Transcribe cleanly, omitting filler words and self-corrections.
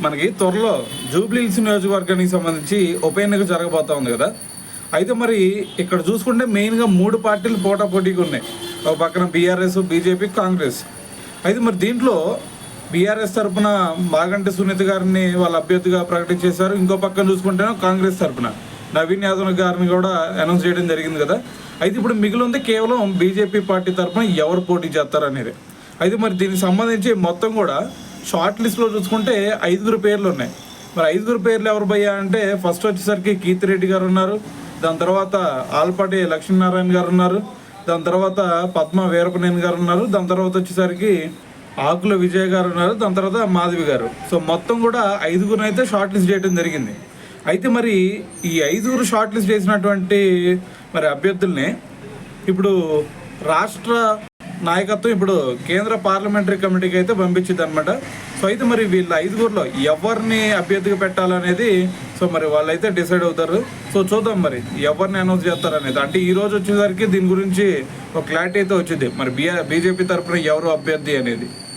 మనకి త్వరలో Jubilee hills నియోజకవర్గానికి సంబంధించి ఉప ఎన్నిక జరగబోతా ఉంది కదా. అయితే మరి ఇక్కడ చూసుకుంటే మెయిన్గా 3 పార్టీలు పోటాపోటీగా ఉన్నాయి. ఒక పక్కన బీఆర్ఎస్, బీజేపీ, కాంగ్రెస్. అయితే మరి దీంట్లో బీఆర్ఎస్ తరఫున మాగంటి సునీత గారిని వాళ్ళ అభ్యర్థిగా ప్రకటించేశారు. ఇంకో పక్కన చూసుకుంటేనే కాంగ్రెస్ తరఫున నవీన్ యాదవ్ గారిని కూడా అనౌన్స్ చేయడం జరిగింది కదా. అయితే ఇప్పుడు మిగిలింది కేవలం బీజేపీ పార్టీ తరఫున ఎవరు పోటీ చేస్తారనేది. అయితే మరి దీనికి సంబంధించి మొత్తం కూడా షార్ట్ లిస్ట్లో చూసుకుంటే 5 పేర్లు ఉన్నాయి. మరి 5 పేర్లు ఎవరు భయ్యా అంటే ఫస్ట్ వచ్చేసరికి కీర్తిరెడ్డి గారు ఉన్నారు, దాని తర్వాత ఆల్పాటి లక్ష్మీనారాయణ గారు ఉన్నారు, దాని తర్వాత పద్మ వీరపనేని గారు ఉన్నారు, దాని తర్వాత వచ్చేసరికి ఆకుల విజయ్ గారు ఉన్నారు, దాని తర్వాత మాధవి గారు. సో మొత్తం కూడా 5 అయితే షార్ట్ లిస్ట్ చేయడం జరిగింది. అయితే మరి ఈ 5 షార్ట్ లిస్ట్ చేసినటువంటి మరి అభ్యర్థుల్ని ఇప్పుడు రాష్ట్ర నాయకత్వం ఇప్పుడు కేంద్ర పార్లమెంటరీ కమిటీకి అయితే పంపించింది అనమాట. సో అయితే మరి వీళ్ళ 5లో ఎవరిని అభ్యర్థిగా పెట్టాలనేది సో మరి వాళ్ళైతే డిసైడ్ అవుతారు. సో చూద్దాం మరి ఎవరిని అనౌన్స్ చేస్తారనేది. అంటే ఈ రోజు వచ్చేసరికి దీని గురించి ఒక క్లారిటీ అయితే వచ్చింది, మరి బీజేపీ తరఫున ఎవరు అభ్యర్థి అనేది.